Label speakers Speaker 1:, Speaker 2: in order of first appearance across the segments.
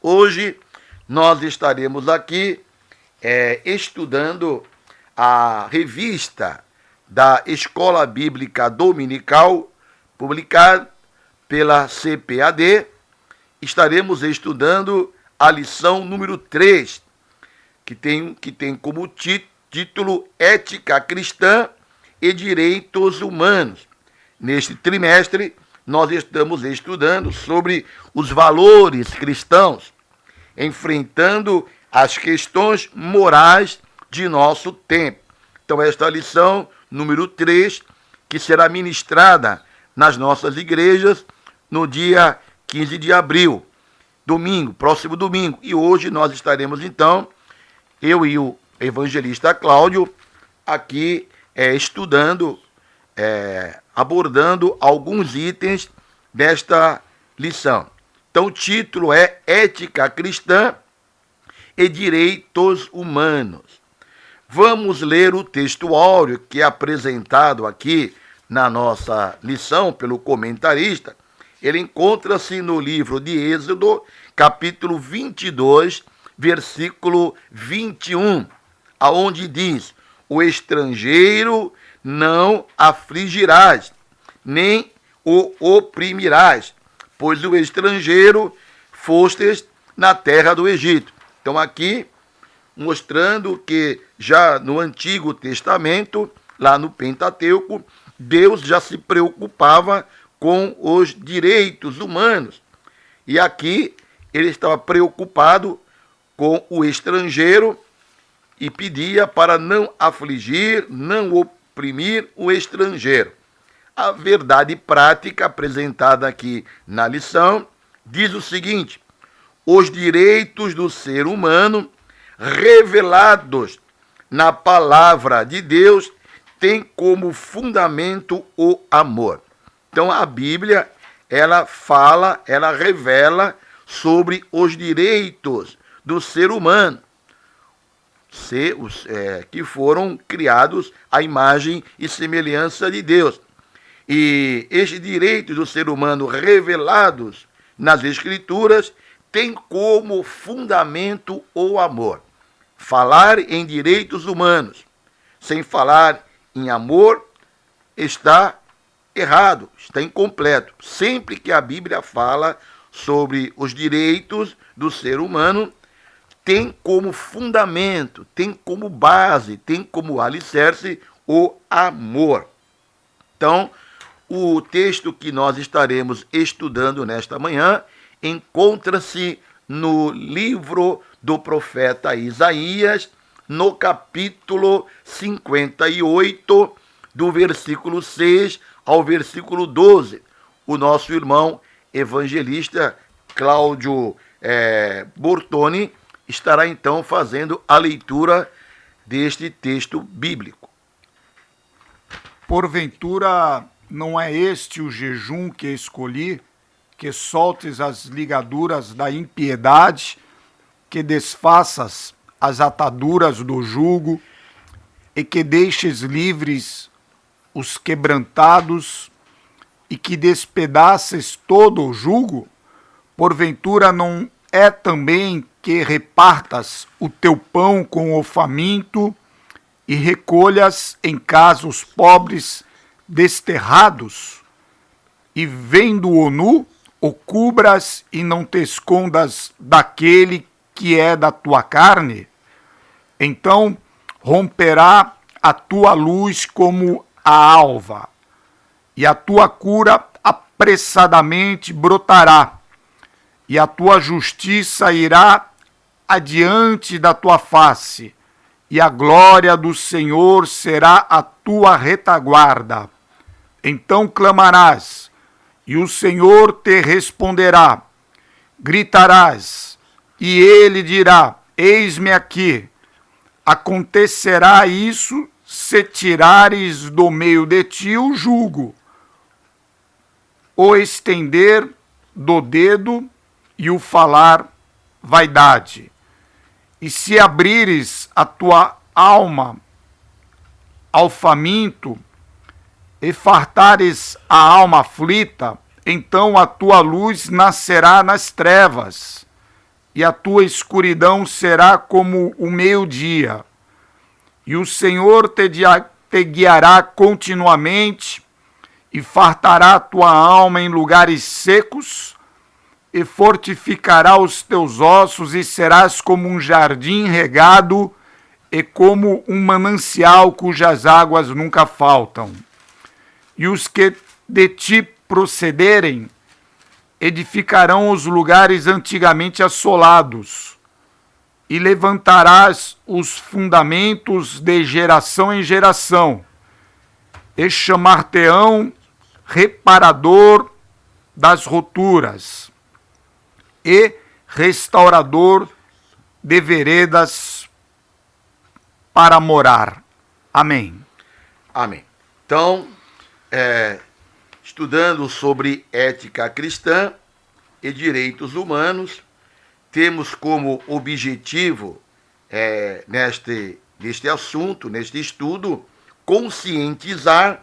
Speaker 1: Hoje nós estaremos aqui estudando a revista da Escola Bíblica Dominical, publicada pela CPAD. Estaremos estudando a lição número 3, que tem como título Ética Cristã e Direitos Humanos. Neste trimestre, nós estamos estudando sobre os valores cristãos, enfrentando as questões morais de nosso tempo. Então, esta lição número 3, que será ministrada nas nossas igrejas no dia 15 de abril, domingo, próximo domingo. E hoje nós estaremos, então, eu e o evangelista Cláudio, aqui estudando, abordando alguns itens desta lição. Então, o título é Ética Cristã e Direitos Humanos. Vamos ler o texto áureo que é apresentado aqui na nossa lição pelo comentarista. Ele encontra-se no livro de Êxodo, capítulo 22, versículo 21, aonde diz: o estrangeiro não afligirás, nem o oprimirás, pois o estrangeiro fostes na terra do Egito. Então aqui, mostrando que já no Antigo Testamento, lá no Pentateuco, Deus já se preocupava com os direitos humanos. E aqui ele estava preocupado com o estrangeiro e pedia para não afligir, não oprimir o estrangeiro. A verdade prática apresentada aqui na lição diz o seguinte: os direitos do ser humano revelados na palavra de Deus têm como fundamento o amor. Então a Bíblia, ela revela sobre os direitos do ser humano, que foram criados à imagem e semelhança de Deus. E estes direitos do ser humano revelados nas Escrituras têm como fundamento o amor. Falar em direitos humanos sem falar em amor está errado, está incompleto. Sempre que a Bíblia fala sobre os direitos do ser humano, tem como fundamento, tem como base, tem como alicerce o amor. Então, o texto que nós estaremos estudando nesta manhã encontra-se no livro do profeta Isaías, no capítulo 58, do versículo 6 ao versículo 12. O nosso irmão evangelista Cláudio Bortoni estará então fazendo a leitura deste texto bíblico.
Speaker 2: Porventura, não é este o jejum que escolhi, que soltes as ligaduras da impiedade, que desfaças as ataduras do jugo, e que deixes livres os quebrantados, e que despedaces todo o jugo? Porventura não é também que repartas o teu pão com o faminto, e recolhas em casa os pobres desterrados, e vendo-o nu, o cubras e não te escondas daquele que é da tua carne? Então romperá a tua luz como a alva, e a tua cura apressadamente brotará, e a tua justiça irá adiante da tua face, e a glória do Senhor será a tua retaguarda. Então clamarás, e o Senhor te responderá. Gritarás, e ele dirá: eis-me aqui. Acontecerá isso se tirares do meio de ti o jugo, o estender do dedo e o falar vaidade. E se abrires a tua alma ao faminto e fartares a alma aflita, então a tua luz nascerá nas trevas, e a tua escuridão será como o meio-dia. E o Senhor te guiará continuamente e fartará a tua alma em lugares secos e fortificará os teus ossos e serás como um jardim regado e como um manancial cujas águas nunca faltam. E os que de ti procederem edificarão os lugares antigamente assolados, e levantarás os fundamentos de geração em geração, e chamar-te-ão reparador das roturas, e restaurador de veredas para morar. Amém.
Speaker 1: Amém. Então, estudando sobre ética cristã e direitos humanos, temos como objetivo, neste assunto, neste estudo, conscientizar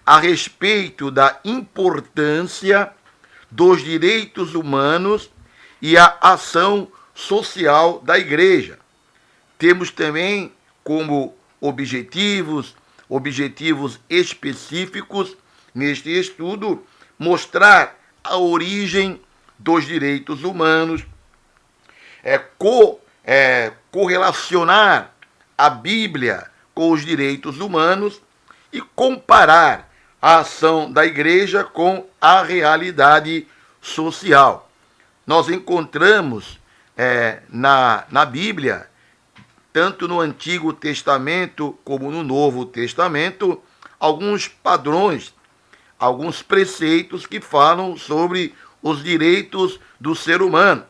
Speaker 1: a respeito da importância dos direitos humanos e a ação social da Igreja. Temos também como objetivos específicos neste estudo, mostrar a origem dos direitos humanos, correlacionar a Bíblia com os direitos humanos e comparar a ação da Igreja com a realidade social. Nós encontramos na Bíblia, tanto no Antigo Testamento como no Novo Testamento, alguns padrões, alguns preceitos que falam sobre os direitos do ser humano.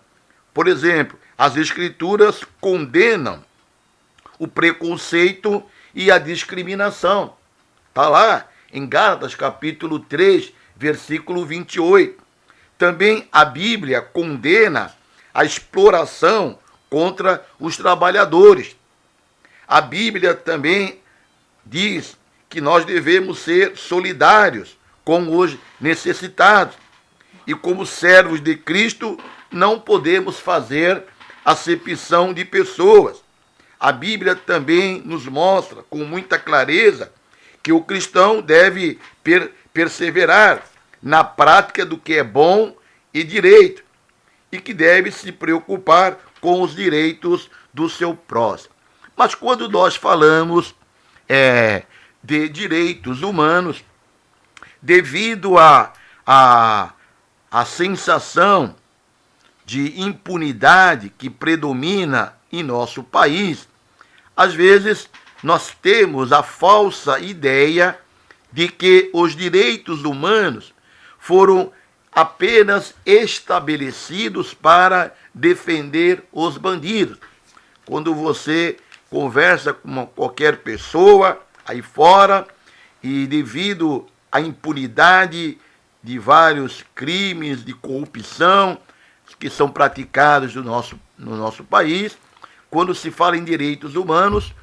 Speaker 1: Por exemplo, as Escrituras condenam o preconceito e a discriminação. Está lá em Gálatas capítulo 3, versículo 28. Também a Bíblia condena a exploração contra os trabalhadores. A Bíblia também diz que nós devemos ser solidários com os necessitados. E como servos de Cristo, não podemos fazer acepção de pessoas. A Bíblia também nos mostra com muita clareza que o cristão deve perseverar na prática do que é bom e direito, e que deve se preocupar com os direitos do seu próximo. Mas quando nós falamos de direitos humanos, devido à sensação de impunidade que predomina em nosso país, às vezes nós temos a falsa ideia de que os direitos humanos foram apenas estabelecidos para defender os bandidos. Quando você conversa com qualquer pessoa aí fora, e devido à impunidade de vários crimes de corrupção que são praticados no nosso país, quando se fala em direitos humanos,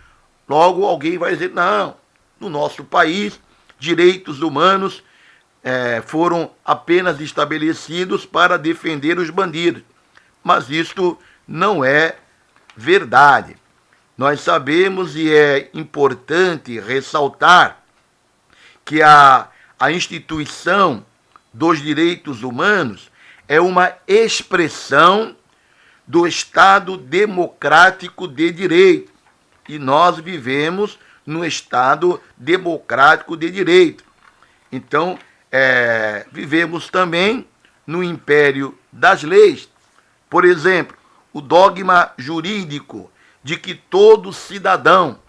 Speaker 1: logo alguém vai dizer, não, no nosso país, direitos humanos foram apenas estabelecidos para defender os bandidos. Mas isto não é verdade. Nós sabemos, e é importante ressaltar, que a instituição dos direitos humanos é uma expressão do Estado democrático de direito. E nós vivemos no Estado democrático de direito. Então, vivemos também no império das leis. Por exemplo, o dogma jurídico de que todo cidadão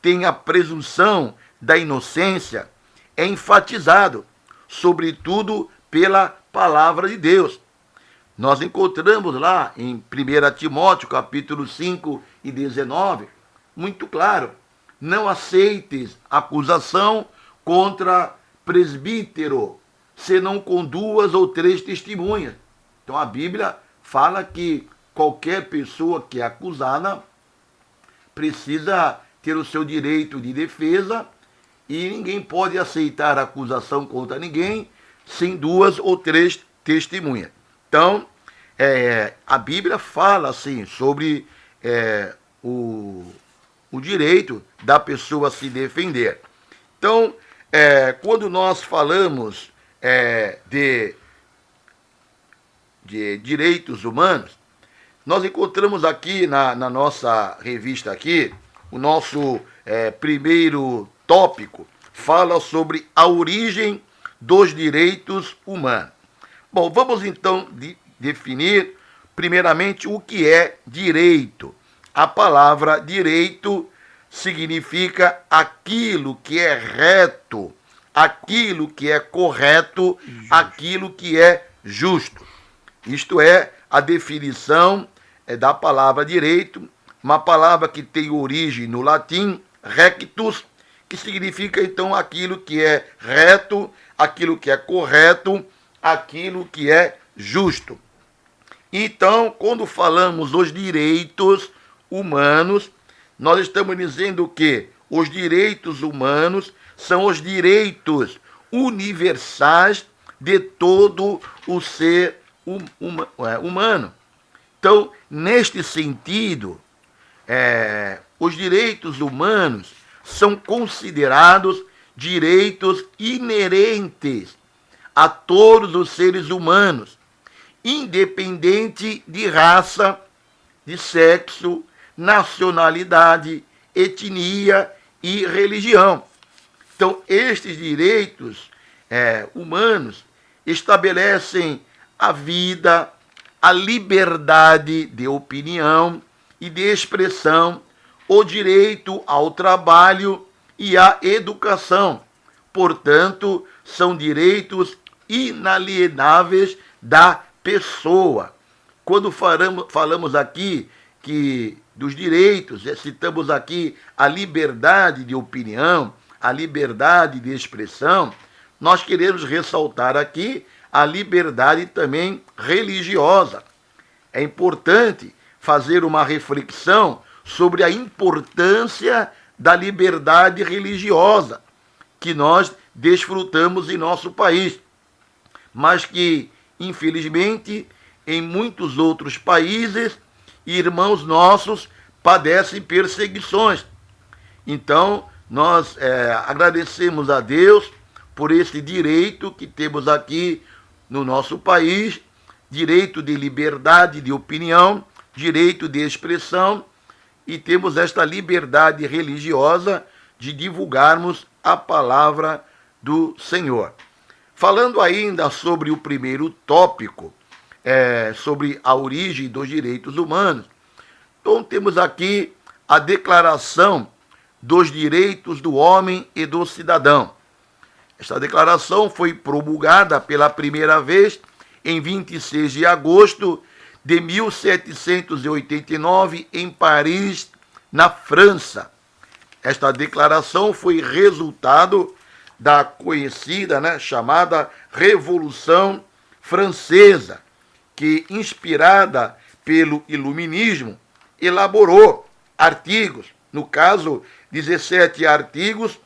Speaker 1: tem a presunção da inocência é enfatizado, sobretudo pela palavra de Deus. Nós encontramos lá em 1 Timóteo, capítulo 5 e 19, muito claro, não aceites acusação contra presbítero, senão com 2 ou 3 testemunhas. Então a Bíblia fala que qualquer pessoa que é acusada precisa ter o seu direito de defesa e ninguém pode aceitar acusação contra ninguém sem 2 ou 3 testemunhas. Então, a Bíblia fala assim sobre o direito da pessoa se defender. Então, quando nós falamos de direitos humanos, nós encontramos aqui na nossa revista aqui, o nosso primeiro tópico fala sobre a origem dos direitos humanos. Bom, vamos então definir primeiramente o que é direito. A palavra direito significa aquilo que é reto, aquilo que é correto, aquilo que é justo. Isto é a definição da palavra direito, uma palavra que tem origem no latim, rectus, que significa então aquilo que é reto, aquilo que é correto, aquilo que é justo. Então, quando falamos dos direitos humanos, nós estamos dizendo que os direitos humanos são os direitos universais de todo o ser humano. Então, neste sentido, os direitos humanos são considerados direitos inerentes a todos os seres humanos, independente de raça, de sexo, nacionalidade, etnia e religião. Então, estes direitos humanos estabelecem a vida, a liberdade de opinião e de expressão, o direito ao trabalho e à educação. Portanto, são direitos inalienáveis da pessoa. Quando falamos aqui dos direitos, citamos aqui a liberdade de opinião, a liberdade de expressão, nós queremos ressaltar aqui a liberdade também religiosa. É importante fazer uma reflexão sobre a importância da liberdade religiosa que nós desfrutamos em nosso país, mas que, infelizmente, em muitos outros países, irmãos nossos padecem perseguições. Então, nós agradecemos a Deus por esse direito que temos aqui no nosso país, direito de liberdade de opinião, direito de expressão, e temos esta liberdade religiosa de divulgarmos a palavra do Senhor. Falando ainda sobre o primeiro tópico, sobre a origem dos direitos humanos, então temos aqui a Declaração dos Direitos do Homem e do Cidadão. Esta declaração foi promulgada pela primeira vez em 26 de agosto de 1789, em Paris, na França. Esta declaração foi resultado da conhecida, chamada Revolução Francesa, que, inspirada pelo Iluminismo, elaborou artigos, no caso, 17 artigos,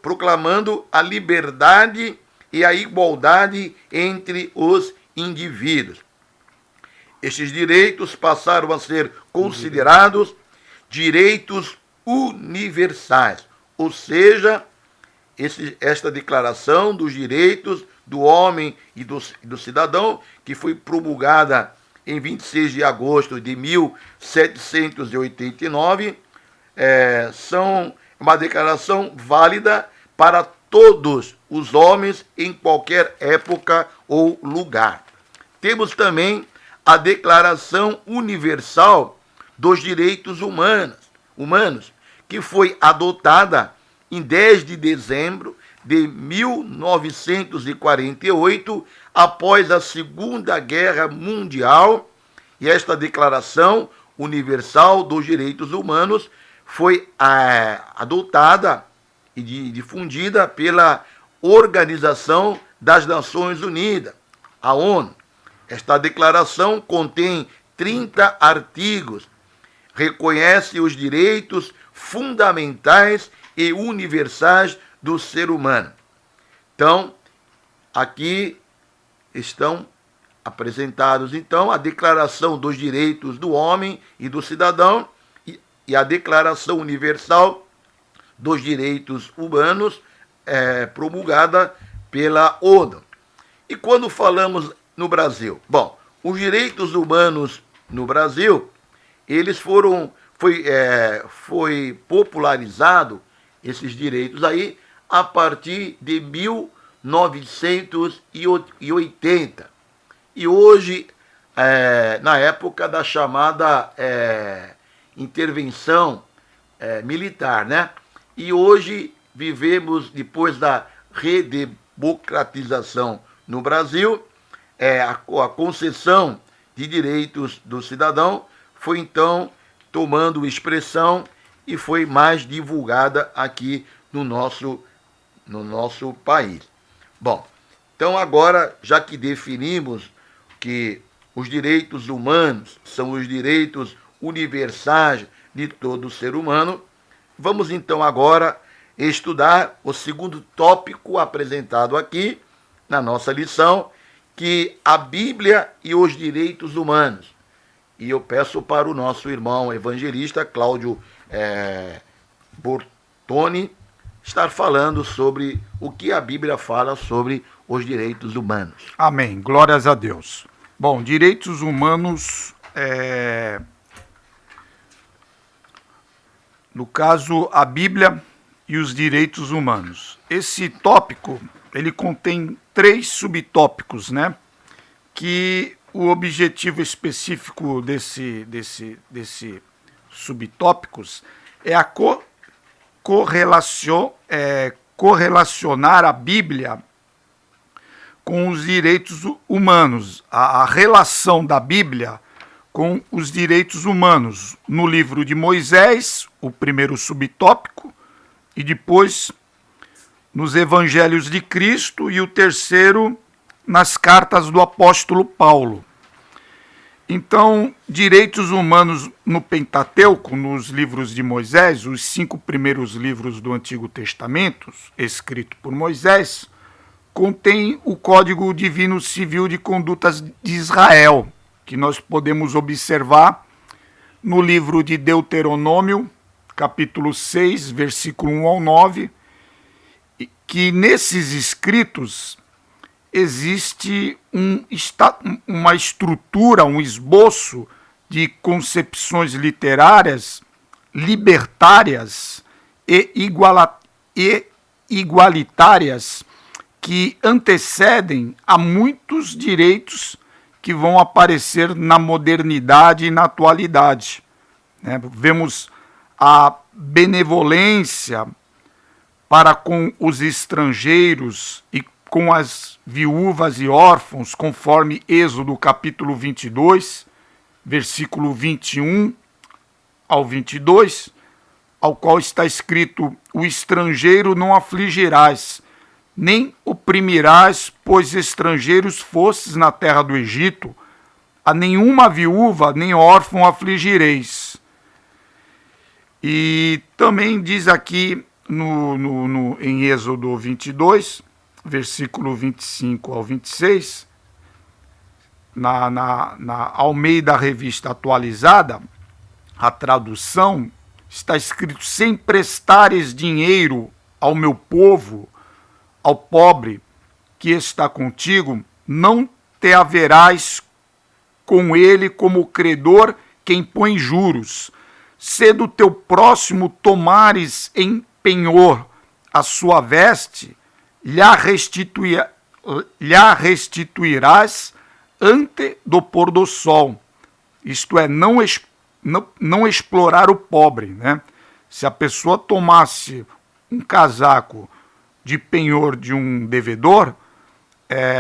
Speaker 1: proclamando a liberdade e a igualdade entre os indivíduos. Estes direitos passaram a ser considerados direitos universais, ou seja, esta declaração dos direitos do homem e do cidadão, que foi promulgada em 26 de agosto de 1789, são uma declaração válida para todos os homens em qualquer época ou lugar. Temos também a Declaração Universal dos Direitos Humanos, que foi adotada em 10 de dezembro de 1948, após a Segunda Guerra Mundial, e esta Declaração Universal dos Direitos Humanos foi adotada e difundida pela Organização das Nações Unidas, a ONU. Esta declaração contém 30 artigos, reconhece os direitos fundamentais e universais do ser humano. Então, aqui estão apresentados, então, a Declaração dos Direitos do Homem e do Cidadão e a Declaração Universal dos Direitos Humanos, promulgada pela ONU. E quando falamos no Brasil? Bom, os direitos humanos no Brasil, eles foi popularizado, esses direitos aí, a partir de 1980. E hoje, na época da chamada intervenção militar, né? E hoje vivemos, depois da redemocratização no Brasil, a concessão de direitos do cidadão foi então tomando expressão e foi mais divulgada aqui no nosso país. Bom, então agora, já que definimos que os direitos humanos são os direitos universais de todo ser humano, vamos então agora estudar o segundo tópico apresentado aqui na nossa lição, que a Bíblia e os direitos humanos. E eu peço para o nosso irmão evangelista Cláudio Bortoni estar falando sobre o que a Bíblia fala sobre os direitos humanos.
Speaker 2: Amém. Glórias a Deus. Bom, direitos humanos, no caso, a Bíblia e os direitos humanos. Esse tópico, ele contém 3 subtópicos, né? Que o objetivo específico desse subtópicos é a correlacionar a Bíblia com os direitos humanos, a relação da Bíblia com os direitos humanos. No livro de Moisés, o primeiro subtópico, e depois nos Evangelhos de Cristo, e o terceiro nas cartas do apóstolo Paulo. Então, direitos humanos no Pentateuco, nos livros de Moisés, os 5 primeiros livros do Antigo Testamento, escrito por Moisés, contém o Código Divino Civil de Condutas de Israel, que nós podemos observar no livro de Deuteronômio, capítulo 6, versículo 1 ao 9, que nesses escritos existe uma estrutura, um esboço de concepções literárias libertárias e igualitárias que antecedem a muitos direitos que vão aparecer na modernidade e na atualidade. Vemos a benevolência para com os estrangeiros e com as viúvas e órfãos, conforme Êxodo capítulo 22, versículo 21 ao 22, ao qual está escrito: o estrangeiro não afligirás, nem oprimirás, pois estrangeiros fostes na terra do Egito, a nenhuma viúva nem órfão afligireis. E também diz aqui em Êxodo 22, versículo 25 ao 26, na Almeida Revista Atualizada, a tradução, está escrito: sem prestares dinheiro ao meu povo, ao pobre que está contigo, não te haverás com ele como credor que impõe juros. Se do teu próximo tomares em penhor a sua veste, lhe restituirás ante do pôr do sol. Isto é, não explorar o pobre, né? Se a pessoa tomasse um casaco de penhor de um devedor,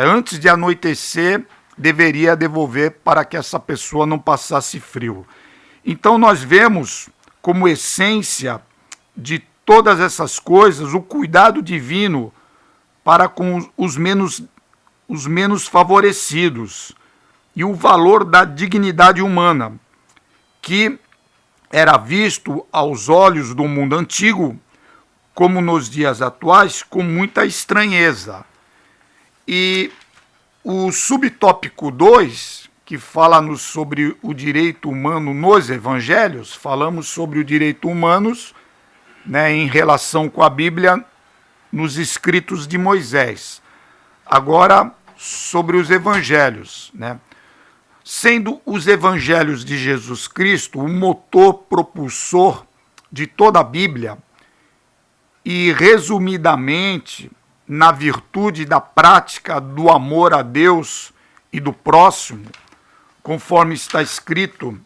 Speaker 2: antes de anoitecer, deveria devolver para que essa pessoa não passasse frio. Então nós vemos como essência de todas essas coisas o cuidado divino para com os menos favorecidos e o valor da dignidade humana, que era visto aos olhos do mundo antigo, como nos dias atuais, com muita estranheza. E o subtópico 2, que fala sobre o direito humano nos evangelhos, falamos sobre o direito humano, né, em relação com a Bíblia nos escritos de Moisés. Agora, sobre os evangelhos, né? Sendo os evangelhos de Jesus Cristo o motor propulsor de toda a Bíblia, e resumidamente, na virtude da prática do amor a Deus e do próximo, conforme está escrito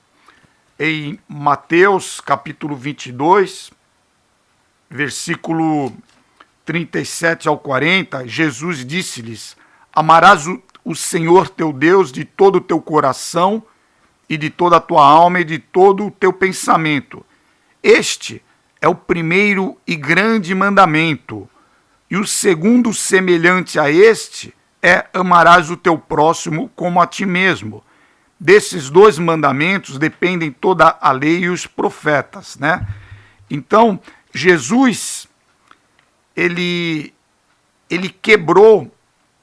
Speaker 2: em Mateus capítulo 22, versículo 37 ao 40, Jesus disse-lhes: amarás o Senhor teu Deus de todo o teu coração e de toda a tua alma e de todo o teu pensamento. Este é o primeiro e grande mandamento. E o segundo, semelhante a este, é amarás o teu próximo como a ti mesmo. Desses dois mandamentos dependem toda a lei e os profetas, né? Então, Jesus, ele quebrou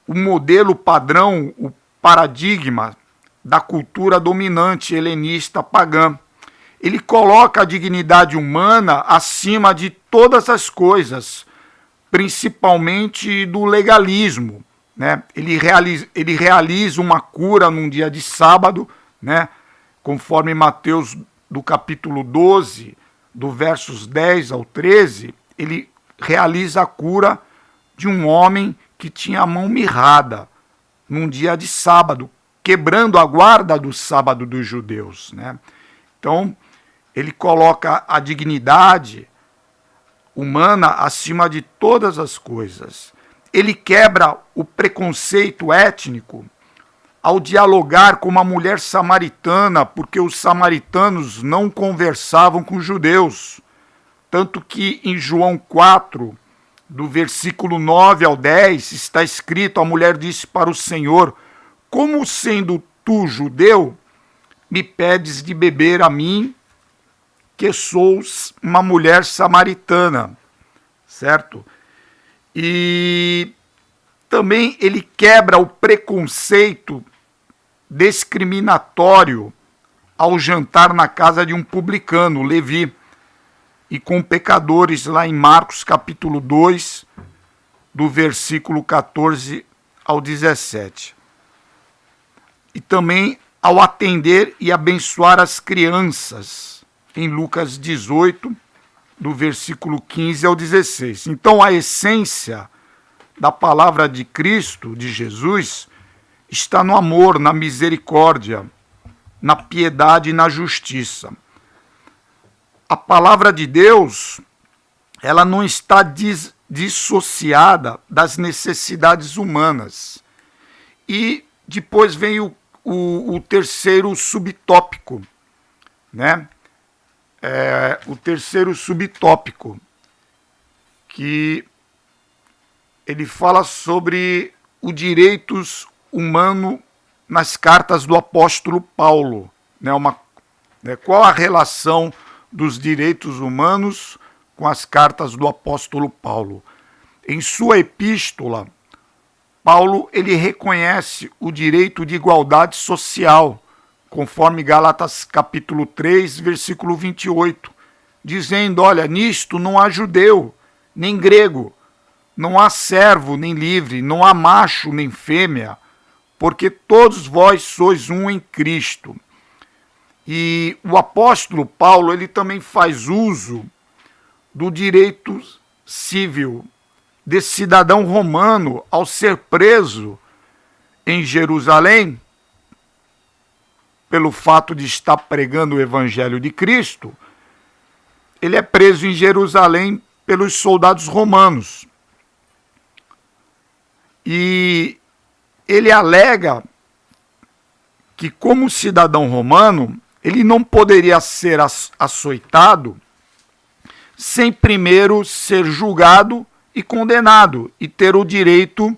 Speaker 2: o modelo padrão, o paradigma da cultura dominante helenista pagã. Ele coloca a dignidade humana acima de todas as coisas, principalmente do legalismo, né? Ele realiza uma cura num dia de sábado, né? Conforme Mateus do capítulo 12, do versos 10 ao 13, ele realiza a cura de um homem que tinha a mão mirrada num dia de sábado, quebrando a guarda do sábado dos judeus, né? Então, ele coloca a dignidade humana acima de todas as coisas. Ele quebra o preconceito étnico ao dialogar com uma mulher samaritana, porque os samaritanos não conversavam com os judeus. Tanto que em João 4, do versículo 9 ao 10, está escrito: a mulher disse para o Senhor: como sendo tu judeu, me pedes de beber a mim, que sou uma mulher samaritana, certo? E também ele quebra o preconceito discriminatório ao jantar na casa de um publicano, Levi, e com pecadores, lá em Marcos capítulo 2, do versículo 14 ao 17. E também ao atender e abençoar as crianças, em Lucas 18, do versículo 15 ao 16. Então, a essência da palavra de Cristo, de Jesus, está no amor, na misericórdia, na piedade e na justiça. A palavra de Deus, ela não está dissociada das necessidades humanas. E depois vem o terceiro subtópico, né? O terceiro subtópico, que ele fala sobre os direitos humanos nas cartas do apóstolo Paulo, né? Qual a relação dos direitos humanos com as cartas do apóstolo Paulo? Em sua epístola, Paulo ele reconhece o direito de igualdade social, conforme Gálatas capítulo 3, versículo 28, dizendo: olha, nisto não há judeu, nem grego, não há servo, nem livre, não há macho, nem fêmea, porque todos vós sois um em Cristo. E o apóstolo Paulo, ele também faz uso do direito civil desse cidadão romano ao ser preso em Jerusalém, pelo fato de estar pregando o evangelho de Cristo. Ele é preso em Jerusalém pelos soldados romanos. E ele alega que, como cidadão romano, ele não poderia ser açoitado sem primeiro ser julgado e condenado e ter o direito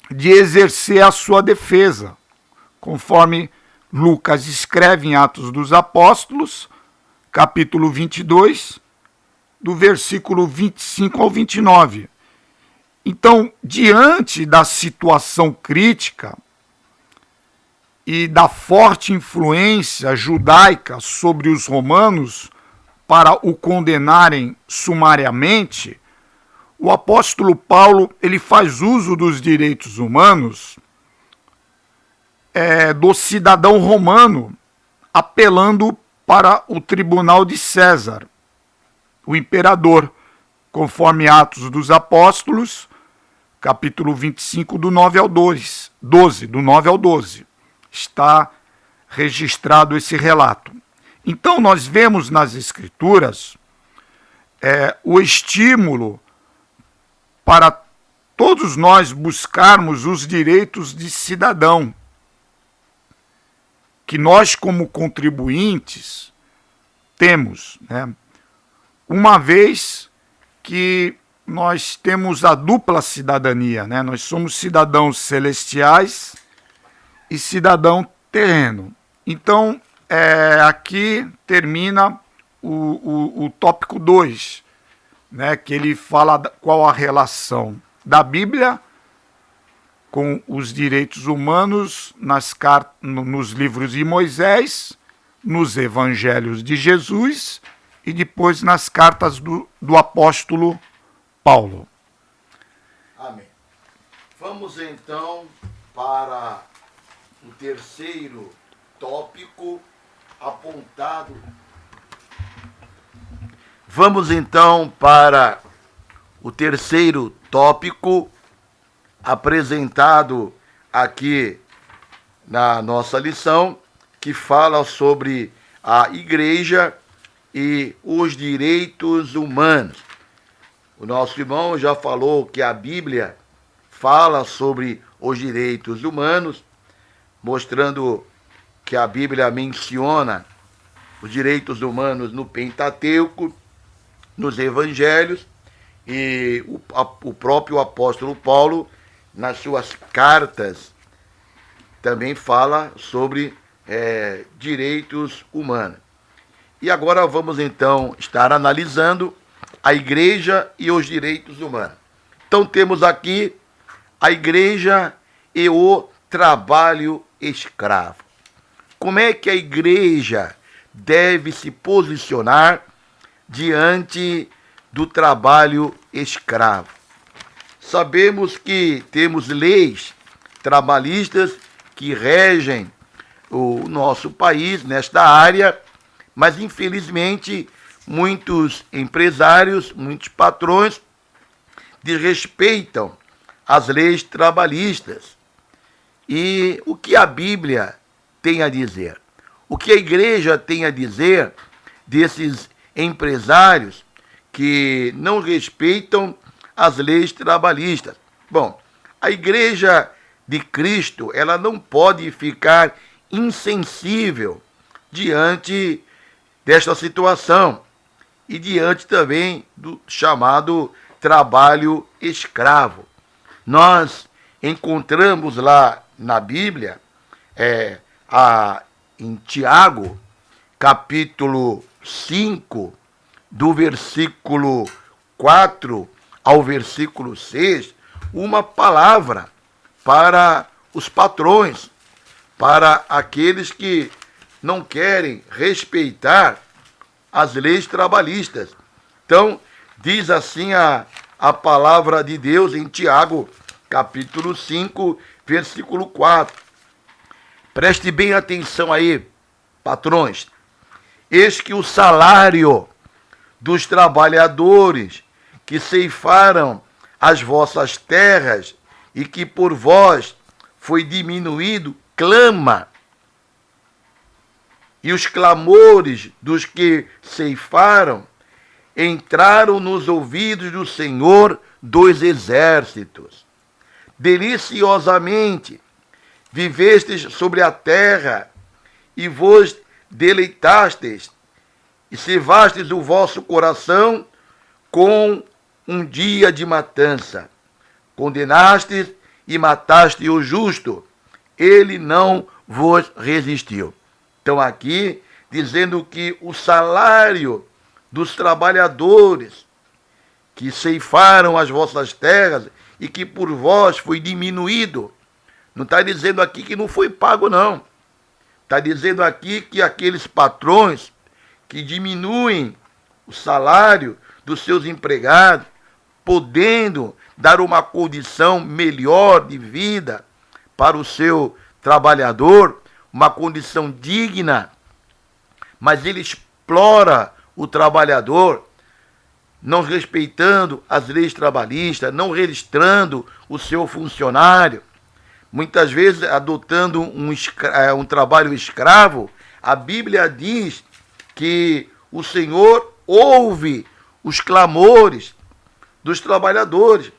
Speaker 2: de exercer a sua defesa, conforme Lucas escreve em Atos dos Apóstolos, capítulo 22, do versículo 25 ao 29. Então, diante da situação crítica e da forte influência judaica sobre os romanos para o condenarem sumariamente, o apóstolo Paulo ele faz uso dos direitos humanos do cidadão romano, apelando para o tribunal de César, o imperador, conforme Atos dos Apóstolos, capítulo 25, do 9 ao 12, do 9 ao 12. Está registrado esse relato. Então, nós vemos nas Escrituras o estímulo para todos nós buscarmos os direitos de cidadão, que nós, como contribuintes, temos, né? Uma vez que nós temos a dupla cidadania, né? Nós somos cidadãos celestiais e cidadão terreno. Então, aqui termina o tópico 2, né? Que ele fala qual a relação da Bíblia com os direitos humanos nos livros de Moisés, nos evangelhos de Jesus e depois nas cartas do apóstolo Paulo.
Speaker 1: Amém. Vamos então para o terceiro tópico apontado. Vamos então para o terceiro tópico apresentado aqui na nossa lição, que fala sobre a igreja e os direitos humanos. O nosso irmão já falou que a Bíblia fala sobre os direitos humanos, mostrando que a Bíblia menciona os direitos humanos no Pentateuco, nos Evangelhos, e o próprio apóstolo Paulo, nas suas cartas, também fala sobre direitos humanos. E agora vamos então estar analisando a igreja e os direitos humanos. Então temos aqui a igreja e o trabalho escravo. Como é que a igreja deve se posicionar diante do trabalho escravo? Sabemos que temos leis trabalhistas que regem o nosso país nesta área, mas infelizmente muitos empresários, muitos patrões desrespeitam as leis trabalhistas. E o que a Bíblia tem a dizer? O que a igreja tem a dizer desses empresários que não respeitam as leis trabalhistas? Bom, a igreja de Cristo, ela não pode ficar insensível diante desta situação e diante também do chamado trabalho escravo. Nós encontramos lá na Bíblia, em Tiago, capítulo 5, do versículo 4 ao versículo 6, uma palavra para os patrões, para aqueles que não querem respeitar as leis trabalhistas. Então, diz assim a palavra de Deus em Tiago, capítulo 5, versículo 4. Preste bem atenção aí, patrões. Eis que o salário dos trabalhadores que ceifaram as vossas terras e que por vós foi diminuído, clama. E os clamores dos que ceifaram entraram nos ouvidos do Senhor dos exércitos. Deliciosamente vivestes sobre a terra e vos deleitastes e cevastes o vosso coração com um dia de matança. Condenastes e mataste o justo, ele não vos resistiu. Então aqui, dizendo que o salário dos trabalhadores que ceifaram as vossas terras e que por vós foi diminuído. Não está dizendo aqui que não foi pago, não. Está dizendo aqui que aqueles patrões que diminuem o salário dos seus empregados, podendo dar uma condição melhor de vida para o seu trabalhador, uma condição digna, mas ele explora o trabalhador, não respeitando as leis trabalhistas, não registrando o seu funcionário, muitas vezes adotando um trabalho escravo. A Bíblia diz que o Senhor ouve os clamores dos trabalhadores,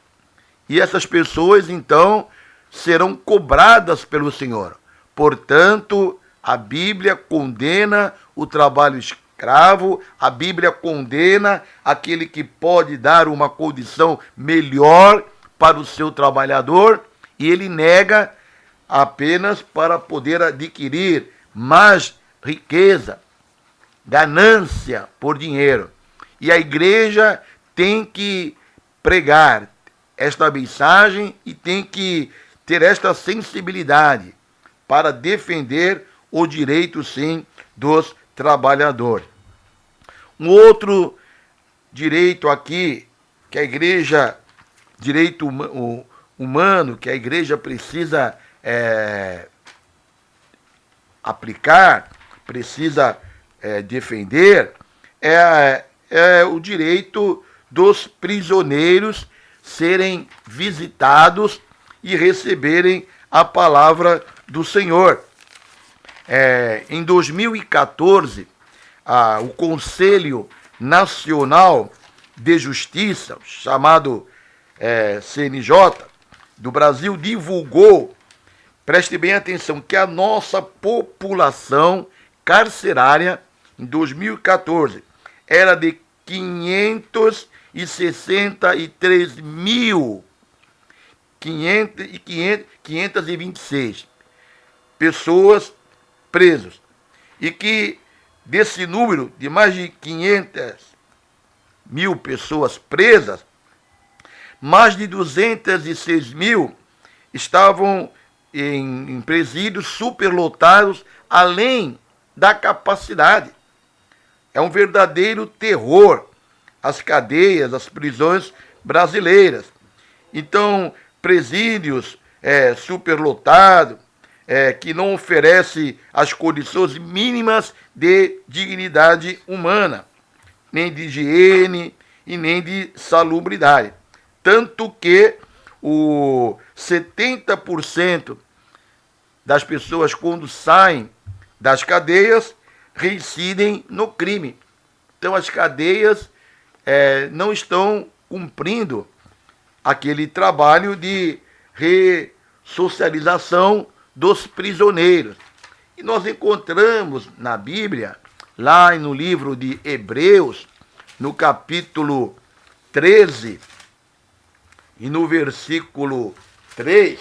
Speaker 1: e essas pessoas, então, serão cobradas pelo Senhor. Portanto, a Bíblia condena o trabalho escravo, a Bíblia condena aquele que pode dar uma condição melhor para o seu trabalhador, e ele nega apenas para poder adquirir mais riqueza, ganância por dinheiro. E a igreja tem que pregar esta mensagem e tem que ter esta sensibilidade para defender o direito, sim, dos trabalhadores. Um outro direito aqui que a igreja, direito humano, que a igreja precisa aplicar, precisa defender, é o direito dos prisioneiros serem visitados e receberem a palavra do Senhor. Em 2014, o Conselho Nacional de Justiça, chamado CNJ, do Brasil, divulgou, preste bem atenção, que a nossa população carcerária, em 2014, era de 526 pessoas presas. E que desse número de mais de 500.000 pessoas presas, mais de 206.000 estavam em presídios superlotados, além da capacidade. É um verdadeiro terror as cadeias, as prisões brasileiras. Então, presídios superlotados, que não oferece as condições mínimas de dignidade humana, nem de higiene e nem de salubridade. Tanto que 70% das pessoas, quando saem das cadeias, reincidem no crime. Então, as cadeias não estão cumprindo aquele trabalho de ressocialização dos prisioneiros. E nós encontramos na Bíblia, lá no livro de Hebreus, no capítulo 13 e no versículo 3,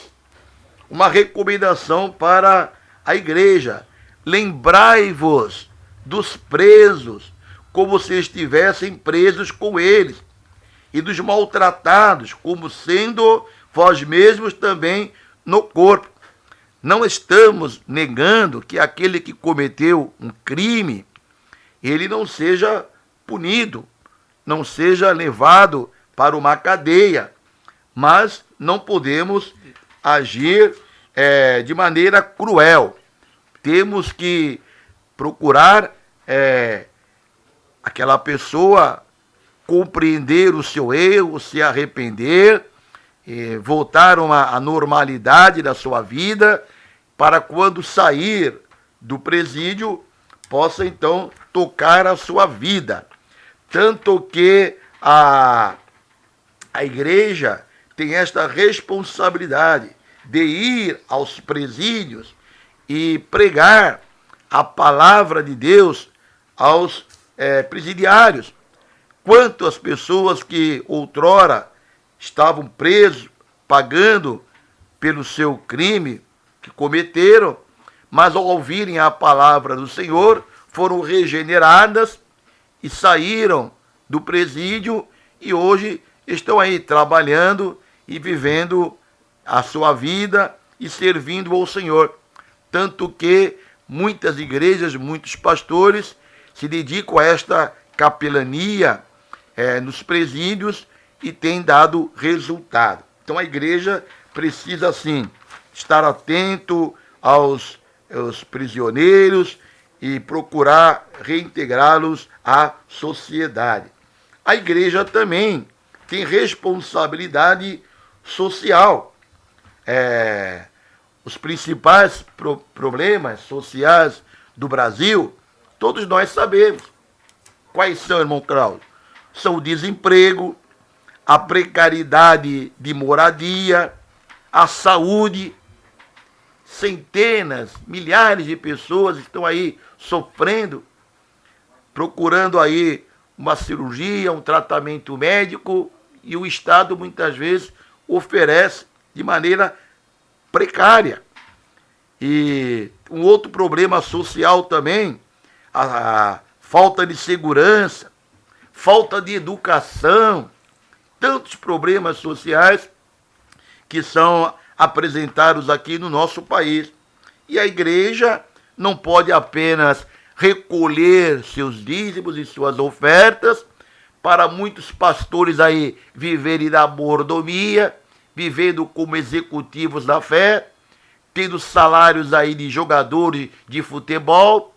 Speaker 1: uma recomendação para a igreja: lembrai-vos dos presos, como se estivessem presos com eles, e dos maltratados, como sendo vós mesmos também no corpo. Não estamos negando que aquele que cometeu um crime, ele não seja punido, não seja levado para uma cadeia, mas não podemos agir de maneira cruel. Temos que procurar aquela pessoa compreender o seu erro, se arrepender, voltar à normalidade da sua vida, para quando sair do presídio, possa então tocar a sua vida. Tanto que a igreja tem esta responsabilidade de ir aos presídios e pregar a palavra de Deus aos presidiários. Quantas pessoas que outrora estavam presos, pagando pelo seu crime que cometeram, mas ao ouvirem a palavra do Senhor, foram regeneradas e saíram do presídio e hoje estão aí trabalhando e vivendo a sua vida e servindo ao Senhor. Tanto que muitas igrejas, muitos pastores se dedicam a esta capelania nos presídios e tem dado resultado. Então a igreja precisa, sim, estar atento aos prisioneiros e procurar reintegrá-los à sociedade. A igreja também tem responsabilidade social. Os principais problemas sociais do Brasil, todos nós sabemos. Quais são, irmão Cláudio? São o desemprego, a precariedade de moradia, a saúde. Centenas, milhares de pessoas estão aí sofrendo, procurando aí uma cirurgia, um tratamento médico, e o Estado muitas vezes oferece de maneira precária. E um outro problema social também, a falta de segurança, falta de educação, tantos problemas sociais que são apresentados aqui no nosso país. E a igreja não pode apenas recolher seus dízimos e suas ofertas, para muitos pastores aí viverem da mordomia, vivendo como executivos da fé, tendo salários aí de jogadores de futebol,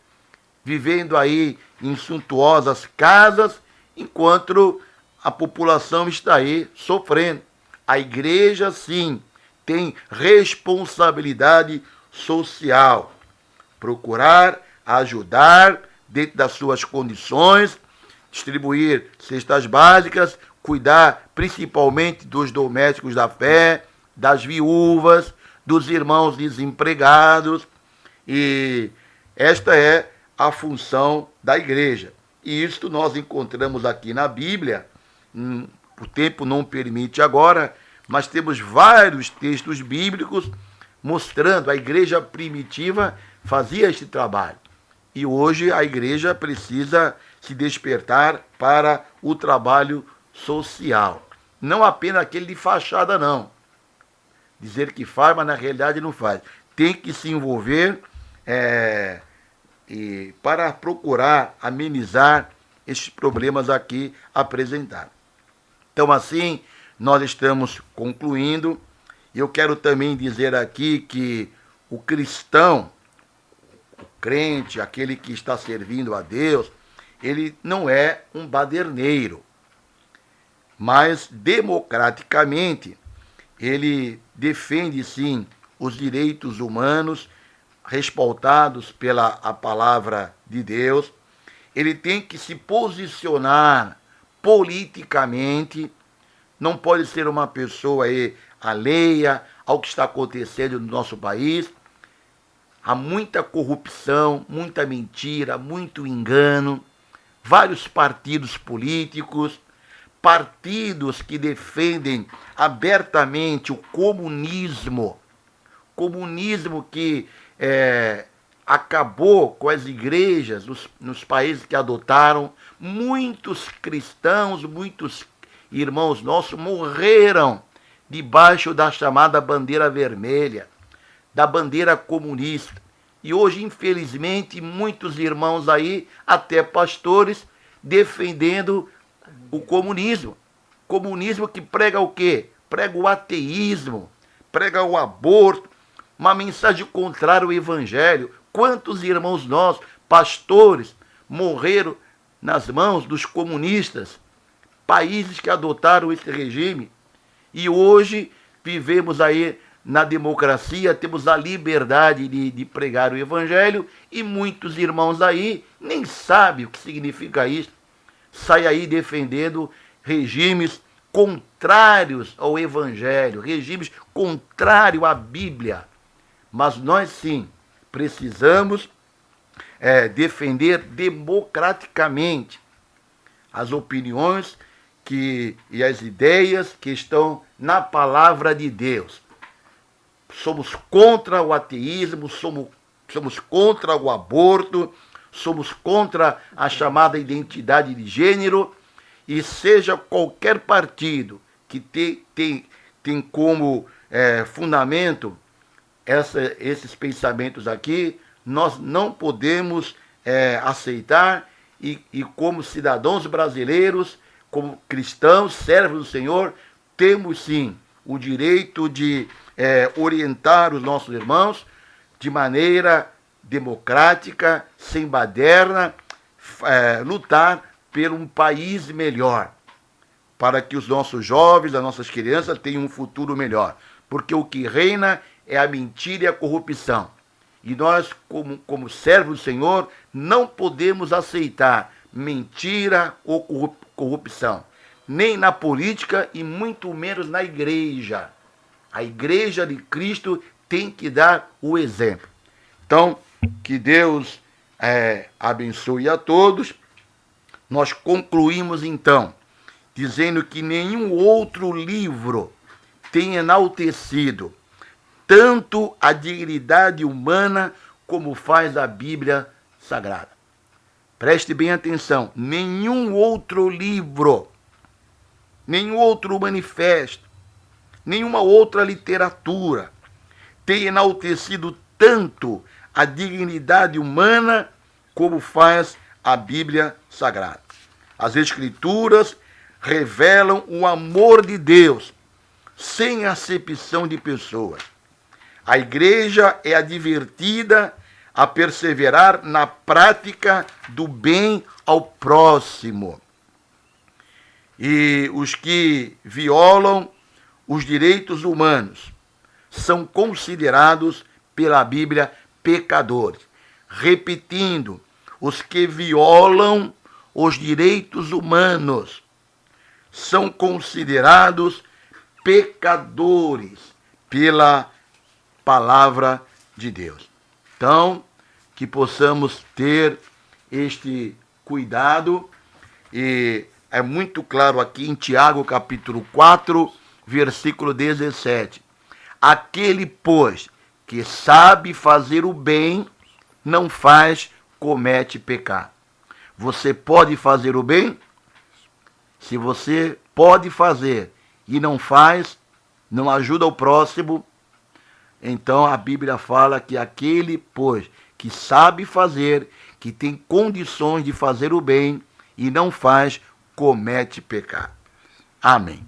Speaker 1: vivendo aí em suntuosas casas, enquanto a população está aí sofrendo. A igreja, sim, tem responsabilidade social. Procurar ajudar dentro das suas condições, distribuir cestas básicas, cuidar principalmente dos domésticos da fé, das viúvas, dos irmãos desempregados. E esta é a função da igreja. E isto nós encontramos aqui na Bíblia. O tempo não permite agora, mas temos vários textos bíblicos mostrando a igreja primitiva fazia este trabalho. E hoje a igreja precisa se despertar para o trabalho social. Não apenas aquele de fachada, não. Dizer que faz, mas na realidade não faz. Tem que se envolver e para procurar amenizar esses problemas aqui apresentados. Então, assim, nós estamos concluindo. Eu quero também dizer aqui que o cristão, o crente, aquele que está servindo a Deus, ele não é um baderneiro, mas democraticamente ele defende, sim, os direitos humanos respaldados pela a palavra de Deus. Ele tem que se posicionar politicamente, não pode ser uma pessoa aí alheia ao que está acontecendo no nosso país. Há muita corrupção, muita mentira, muito engano, vários partidos políticos, partidos que defendem abertamente o comunismo que acabou com as igrejas nos países que adotaram. Muitos cristãos, muitos irmãos nossos morreram debaixo da chamada bandeira vermelha, da bandeira comunista. E hoje, infelizmente, muitos irmãos aí, até pastores, defendendo o comunismo. Comunismo que prega o quê? Prega o ateísmo, prega o aborto, uma mensagem contrária ao evangelho. Quantos irmãos nossos, pastores, morreram nas mãos dos comunistas, países que adotaram esse regime. E hoje vivemos aí na democracia, temos a liberdade de pregar o evangelho, e muitos irmãos aí nem sabem o que significa isso. Sai aí defendendo regimes contrários ao evangelho, regimes contrários à Bíblia. Mas nós sim precisamos defender democraticamente as opiniões e as ideias que estão na palavra de Deus. Somos contra o ateísmo, somos contra o aborto, somos contra a chamada identidade de gênero, e seja qualquer partido que tem como fundamento esses pensamentos aqui, nós não podemos aceitar e como cidadãos brasileiros, como cristãos, servos do Senhor, temos sim o direito de orientar os nossos irmãos de maneira democrática, sem baderna, lutar por um país melhor, para que os nossos jovens, as nossas crianças tenham um futuro melhor. Porque o que reina é a mentira e a corrupção. E nós, como servos do Senhor, não podemos aceitar mentira ou corrupção, nem na política e muito menos na igreja. A igreja de Cristo tem que dar o exemplo. Então, que Deus abençoe a todos. Nós concluímos então, dizendo que nenhum outro livro tem enaltecido tanto a dignidade humana como faz a Bíblia Sagrada. Preste bem atenção, nenhum outro livro, nenhum outro manifesto, nenhuma outra literatura tem enaltecido tanto a dignidade humana como faz a Bíblia Sagrada. As Escrituras revelam o amor de Deus, sem acepção de pessoas. A igreja é advertida a perseverar na prática do bem ao próximo. E os que violam os direitos humanos são considerados pela Bíblia pecadores. Repetindo, os que violam os direitos humanos são considerados pecadores pela palavra de Deus. Então, que possamos ter este cuidado, e é muito claro aqui em Tiago capítulo 4, versículo 17. Aquele, pois, que sabe fazer o bem, não faz, comete pecado. Você pode fazer o bem? Se você pode fazer e não faz, não ajuda o próximo, então a Bíblia fala que aquele, pois, que sabe fazer, que tem condições de fazer o bem e não faz, comete pecado. Amém.